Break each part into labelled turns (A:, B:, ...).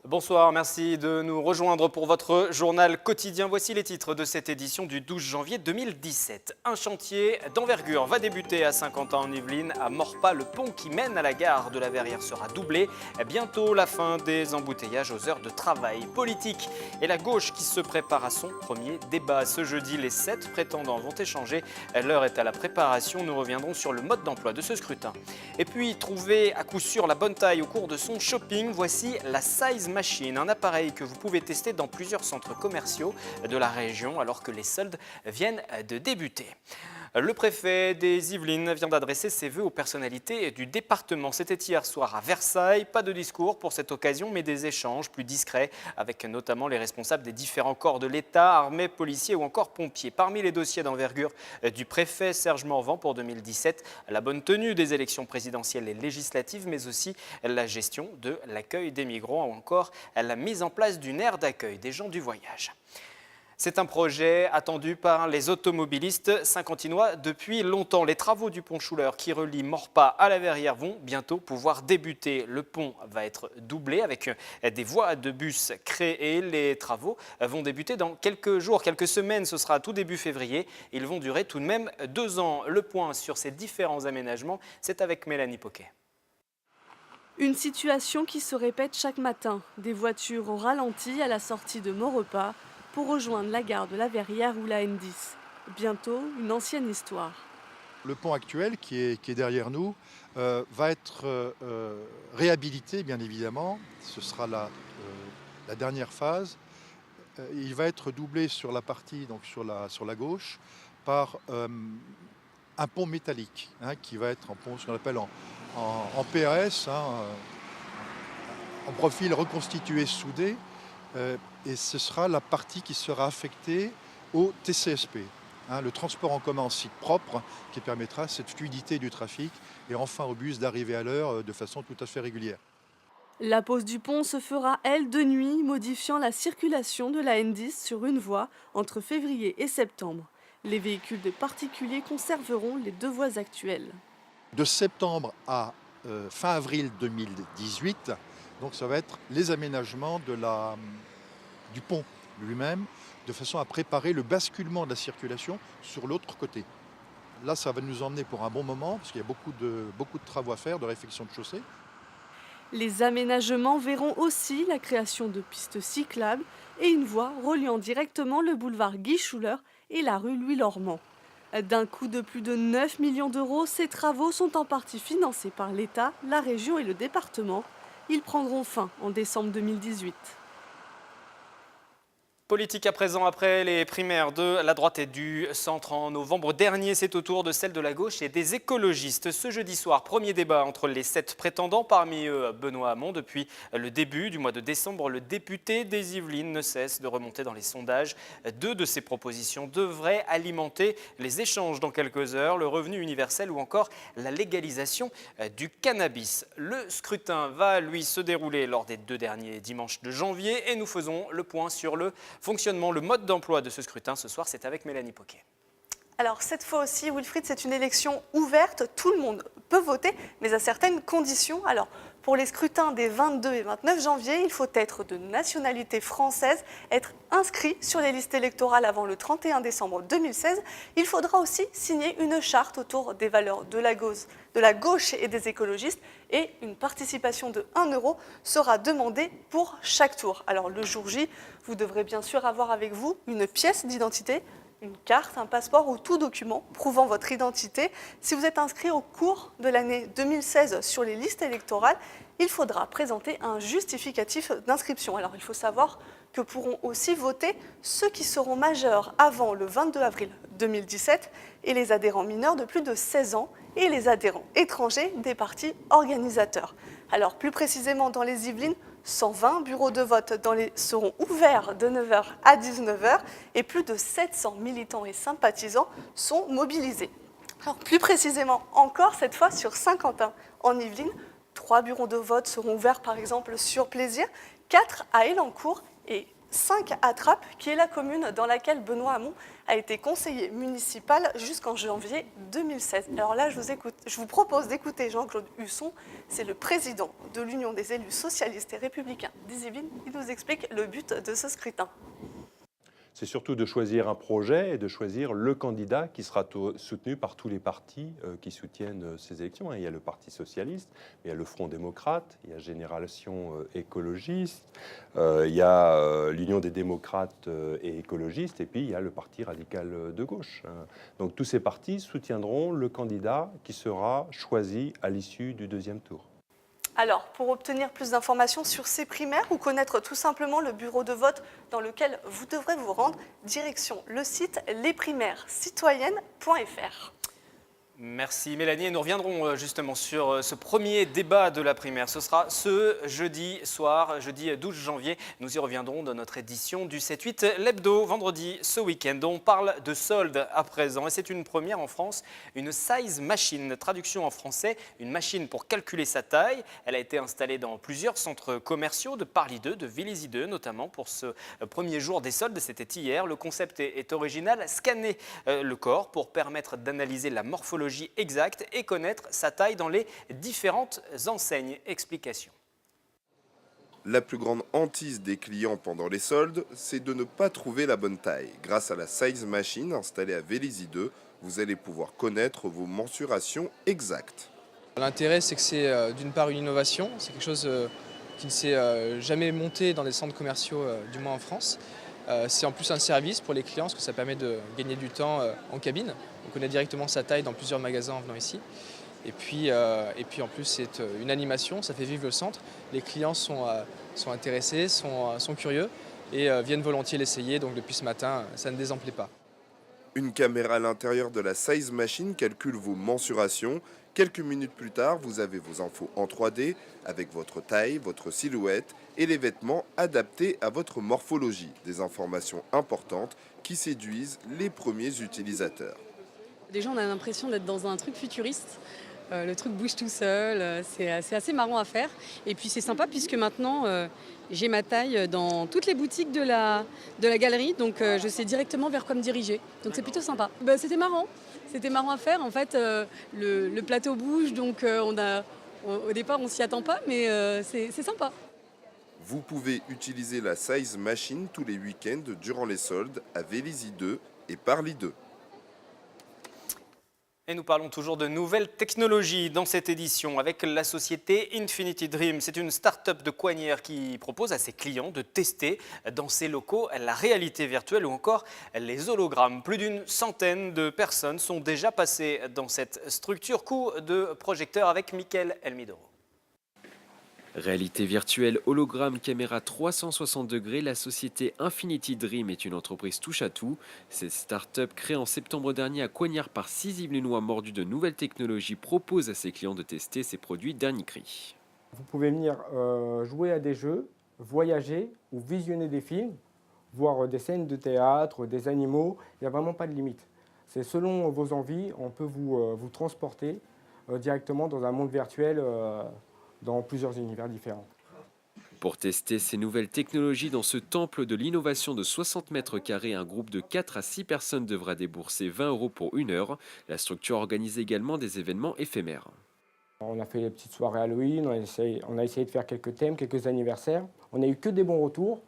A: Bonsoir, merci de nous rejoindre pour votre journal quotidien. Voici les titres de cette édition du 12 janvier 2017. Un chantier d'envergure va débuter à Saint-Quentin-en-Yvelines. À Maurepas, le pont qui mène à la gare de la Verrière sera doublé. Bientôt la fin des embouteillages aux heures de travail politique. Et la gauche qui se prépare à son premier débat. Ce jeudi, les 7 prétendants vont échanger. L'heure est à la préparation. Nous reviendrons sur le mode d'emploi de ce scrutin. Et puis, trouver à coup sûr la bonne taille au cours de son shopping. Voici la Size Machine, un appareil que vous pouvez tester dans plusieurs centres commerciaux de la région alors que les soldes viennent de débuter. Le préfet des Yvelines vient d'adresser ses vœux aux personnalités du département. C'était hier soir à Versailles. Pas de discours pour cette occasion, mais des échanges plus discrets avec notamment les responsables des différents corps de l'État, armées, policiers ou encore pompiers. Parmi les dossiers d'envergure du préfet Serge Morvan pour 2017, la bonne tenue des élections présidentielles et législatives, mais aussi la gestion de l'accueil des migrants ou encore la mise en place d'une aire d'accueil des gens du voyage. C'est un projet attendu par les automobilistes saint-quentinois depuis longtemps. Les travaux du pont Schuller qui relie Maurepas à la Verrière vont bientôt pouvoir débuter. Le pont va être doublé avec des voies de bus créées. Les travaux vont débuter dans quelques jours, quelques semaines. Ce sera tout début février. Ils vont durer tout de même 2 ans. Le point sur ces différents aménagements, c'est avec Mélanie Poquet.
B: Une situation qui se répète chaque matin. Des voitures au ralenti à la sortie de Maurepas pour rejoindre la gare de la Verrière ou la N10. Bientôt, une ancienne histoire.
C: Le pont actuel qui est derrière nous va être réhabilité, bien évidemment. Ce sera la dernière phase. Il va être doublé sur la partie, donc sur la gauche, par un pont métallique, qui va être un pont, ce qu'on appelle en PRS, en profil reconstitué soudé. Et ce sera la partie qui sera affectée au TCSP, le transport en commun en site propre, qui permettra cette fluidité du trafic et enfin au bus d'arriver à l'heure de façon tout à fait régulière.
B: La pose du pont se fera, elle, de nuit, modifiant la circulation de la N10 sur une voie entre février et septembre. Les véhicules de particuliers conserveront les 2 voies actuelles.
C: De septembre à fin avril 2018, donc ça va être les aménagements du pont lui-même, de façon à préparer le basculement de la circulation sur l'autre côté. Là, ça va nous emmener pour un bon moment, parce qu'il y a beaucoup de travaux à faire, de réfection de chaussée.
B: Les aménagements verront aussi la création de pistes cyclables et une voie reliant directement le boulevard Guy Schuller et la rue Louis-Lormand. D'un coût de plus de 9 millions d'euros, ces travaux sont en partie financés par l'État, la région et le département. Ils prendront fin en décembre 2018.
A: Politique à présent, après les primaires de la droite et du centre en novembre dernier, c'est au tour de celle de la gauche et des écologistes. Ce jeudi soir, premier débat entre les 7 prétendants, parmi eux Benoît Hamon. Depuis le début du mois de décembre, le député des Yvelines ne cesse de remonter dans les sondages. 2 de ses propositions devraient alimenter les échanges dans quelques heures, le revenu universel ou encore la légalisation du cannabis. Le scrutin va, lui, se dérouler lors des 2 derniers dimanches de janvier et nous faisons le point sur le fonctionnement, le mode d'emploi de ce scrutin. Ce soir, c'est avec Mélanie Poquet.
D: Alors cette fois aussi, Wilfried, c'est une élection ouverte. Tout le monde peut voter, mais à certaines conditions. Alors pour les scrutins des 22 et 29 janvier, il faut être de nationalité française, être inscrit sur les listes électorales avant le 31 décembre 2016. Il faudra aussi signer une charte autour des valeurs de la gauche et des écologistes et une participation de 1 euro sera demandée pour chaque tour. Alors le jour J, vous devrez bien sûr avoir avec vous une pièce d'identité, une carte, un passeport ou tout document prouvant votre identité. Si vous êtes inscrit au cours de l'année 2016 sur les listes électorales, il faudra présenter un justificatif d'inscription. Alors il faut savoir que pourront aussi voter ceux qui seront majeurs avant le 22 avril 2017 et les adhérents mineurs de plus de 16 ans et les adhérents étrangers des partis organisateurs. Alors plus précisément dans les Yvelines, 120 bureaux de vote seront ouverts de 9h à 19h et plus de 700 militants et sympathisants sont mobilisés. Alors plus précisément encore, cette fois sur Saint-Quentin en Yvelines, 3 bureaux de vote seront ouverts par exemple sur Plaisir, 4 à Elancourt et Saint-Attrape, qui est la commune dans laquelle Benoît Hamon a été conseiller municipal jusqu'en janvier 2016. Alors là, je vous propose d'écouter Jean-Claude Husson, c'est le président de l'Union des élus socialistes et républicains des Yvelines. Il nous explique le but de ce scrutin.
E: C'est surtout de choisir un projet et de choisir le candidat qui sera soutenu par tous les partis qui soutiennent ces élections. Il y a le Parti socialiste, il y a le Front démocrate, il y a Génération écologiste, il y a l'Union des démocrates et écologistes, et puis il y a le Parti radical de gauche. Donc tous ces partis soutiendront le candidat qui sera choisi à l'issue du deuxième tour.
D: Alors, pour obtenir plus d'informations sur ces primaires ou connaître tout simplement le bureau de vote dans lequel vous devrez vous rendre, direction le site lesprimaires-citoyennes.fr.
A: Merci Mélanie, et nous reviendrons justement sur ce premier débat de la primaire. Ce sera ce jeudi soir, jeudi 12 janvier. Nous y reviendrons dans notre édition du 7-8 l'hebdo. Vendredi, ce week-end, on parle de soldes à présent. Et c'est une première en France, une size machine. Traduction en français, une machine pour calculer sa taille. Elle a été installée dans plusieurs centres commerciaux de Paris-2, de Vélizy-2, notamment pour ce premier jour des soldes. C'était hier. Le concept est original. Scanner le corps pour permettre d'analyser la morphologie exacte et connaître sa taille dans les différentes enseignes. Explication.
F: La plus grande hantise des clients pendant les soldes, c'est de ne pas trouver la bonne taille. Grâce à la Size Machine installée à Vélizy 2, vous allez pouvoir connaître vos mensurations exactes.
G: L'intérêt, c'est que c'est d'une part une innovation, c'est quelque chose qui ne s'est jamais monté dans les centres commerciaux, du moins en France. C'est en plus un service pour les clients, parce que ça permet de gagner du temps en cabine. On connaît directement sa taille dans plusieurs magasins en venant ici. Et puis en plus, c'est une animation, ça fait vivre le centre. Les clients sont intéressés, sont curieux et viennent volontiers l'essayer. Donc depuis ce matin, ça ne désemplit pas.
F: Une caméra à l'intérieur de la Size Machine calcule vos mensurations. Quelques minutes plus tard, vous avez vos infos en 3D avec votre taille, votre silhouette et les vêtements adaptés à votre morphologie. Des informations importantes qui séduisent les premiers utilisateurs.
H: Déjà, on a l'impression d'être dans un truc futuriste. Le truc bouge tout seul, c'est assez marrant à faire. Et puis c'est sympa puisque maintenant, j'ai ma taille dans toutes les boutiques de la galerie. Donc je sais directement vers quoi me diriger. Donc c'est plutôt sympa. C'était marrant à faire. En fait, le plateau bouge, donc au départ, on s'y attend pas, mais c'est sympa.
F: Vous pouvez utiliser la Size Machine tous les week-ends durant les soldes à Vélizy 2 et Paris 2.
A: Et nous parlons toujours de nouvelles technologies dans cette édition avec la société Infinity Dream. C'est une start-up de Coignières qui propose à ses clients de tester dans ses locaux la réalité virtuelle ou encore les hologrammes. Plus d'une centaine de personnes sont déjà passées dans cette structure. Coup de projecteur avec Mickaël Elmidoro.
I: Réalité virtuelle, hologramme, caméra 360 degrés, la société Infinity Dream est une entreprise touche-à-tout. Cette start-up créée en septembre dernier à Coignières par 6 Yvelinois mordus de nouvelles technologies propose à ses clients de tester ses produits dernier cri.
J: Vous pouvez venir jouer à des jeux, voyager ou visionner des films, voir des scènes de théâtre, des animaux. Il n'y a vraiment pas de limite. C'est selon vos envies, on peut vous transporter directement dans un monde virtuel dans plusieurs univers différents.
I: Pour tester ces nouvelles technologies dans ce temple de l'innovation de 60 mètres carrés, un groupe de 4 à 6 personnes devra débourser 20 € pour 1 heure. La structure organise également des événements éphémères.
J: On a fait des petites soirées Halloween, on a essayé de faire quelques thèmes, quelques anniversaires. On n'a eu que des bons retours.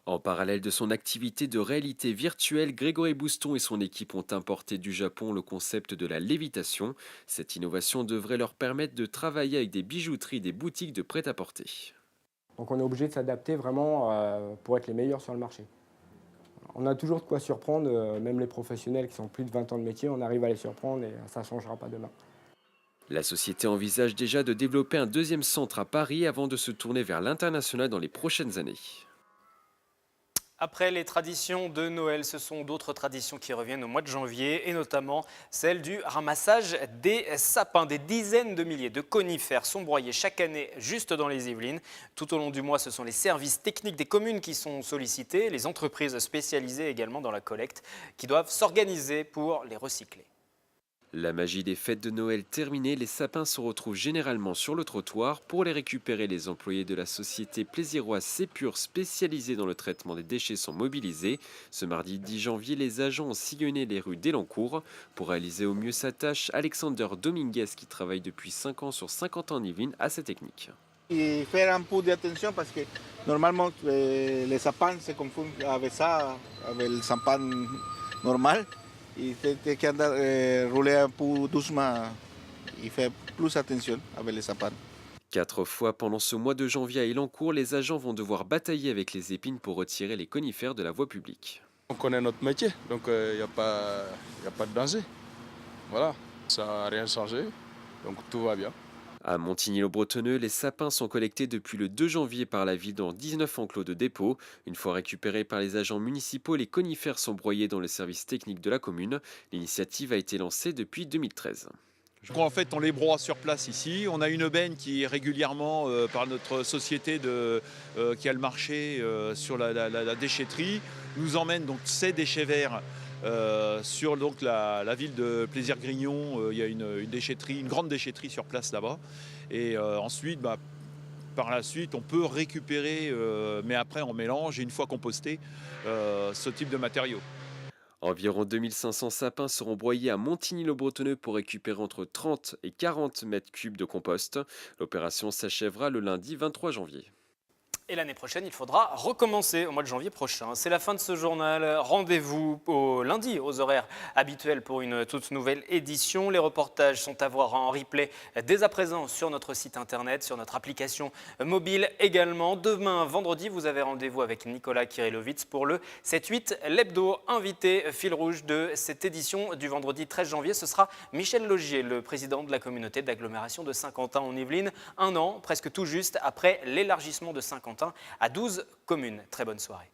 I: En parallèle de son activité de réalité virtuelle, Grégory Bouston et son équipe ont importé du Japon le concept de la lévitation. Cette innovation devrait leur permettre de travailler avec des bijouteries, des boutiques de prêt-à-porter.
J: Donc on est obligé de s'adapter vraiment pour être les meilleurs sur le marché. On a toujours de quoi surprendre, même les professionnels qui sont plus de 20 ans de métier, on arrive à les surprendre et ça ne changera pas demain.
I: La société envisage déjà de développer un deuxième centre à Paris avant de se tourner vers l'international dans les prochaines années.
A: Après les traditions de Noël, ce sont d'autres traditions qui reviennent au mois de janvier et notamment celle du ramassage des sapins. Des dizaines de milliers de conifères sont broyés chaque année juste dans les Yvelines. Tout au long du mois, ce sont les services techniques des communes qui sont sollicités, les entreprises spécialisées également dans la collecte qui doivent s'organiser pour les recycler.
I: La magie des fêtes de Noël terminée, les sapins se retrouvent généralement sur le trottoir. Pour les récupérer, les employés de la société plésiroise Sépure spécialisée dans le traitement des déchets sont mobilisés. Ce mardi 10 janvier, les agents ont sillonné les rues d'Elancourt. Pour réaliser au mieux sa tâche, Alexander Dominguez, qui travaille depuis 5 ans sur Saint-Quentin en Yvelines, a sa technique.
K: Y faire un peu d'attention parce que normalement les sapins se confondent avec ça, avec le sapin normal. Il faut qu'on roule un peu doucement, il fait plus attention avec les sapins.
I: 4 fois pendant ce mois de janvier à Elancourt, les agents vont devoir batailler avec les épines pour retirer les conifères de la voie publique.
L: On connaît notre métier, donc il n'y a pas de danger. Voilà, ça n'a rien changé, donc tout va bien.
I: À Montigny-le-Bretonneux, les sapins sont collectés depuis le 2 janvier par la ville dans 19 enclos de dépôt. Une fois récupérés par les agents municipaux, les conifères sont broyés dans le service technique de la commune. L'initiative a été lancée depuis 2013.
M: En fait, on les broie sur place ici. On a une benne qui est régulièrement par notre société qui a le marché sur la déchetterie nous emmène donc ces déchets verts sur donc la ville de Plaisir-Grignon. Il y a une déchetterie, une grande déchetterie sur place là-bas. Et ensuite, par la suite, on peut récupérer, mais après en mélange et une fois composté, ce type de matériaux.
I: Environ 2500 sapins seront broyés à Montigny-le-Bretonneux pour récupérer entre 30 et 40 mètres cubes de compost. L'opération s'achèvera le lundi 23 janvier.
A: Et l'année prochaine, il faudra recommencer au mois de janvier prochain. C'est la fin de ce journal. Rendez-vous au lundi aux horaires habituels pour une toute nouvelle édition. Les reportages sont à voir en replay dès à présent sur notre site internet, sur notre application mobile également. Demain, vendredi, vous avez rendez-vous avec Nicolas Kirillovitz pour le 7-8 l'hebdo. Invité fil rouge de cette édition du vendredi 13 janvier, ce sera Michel Logier, le président de la communauté d'agglomération de Saint-Quentin en Yvelines. 1 an, presque tout juste, après l'élargissement de Saint-Quentin à 12 communes. Très bonne soirée.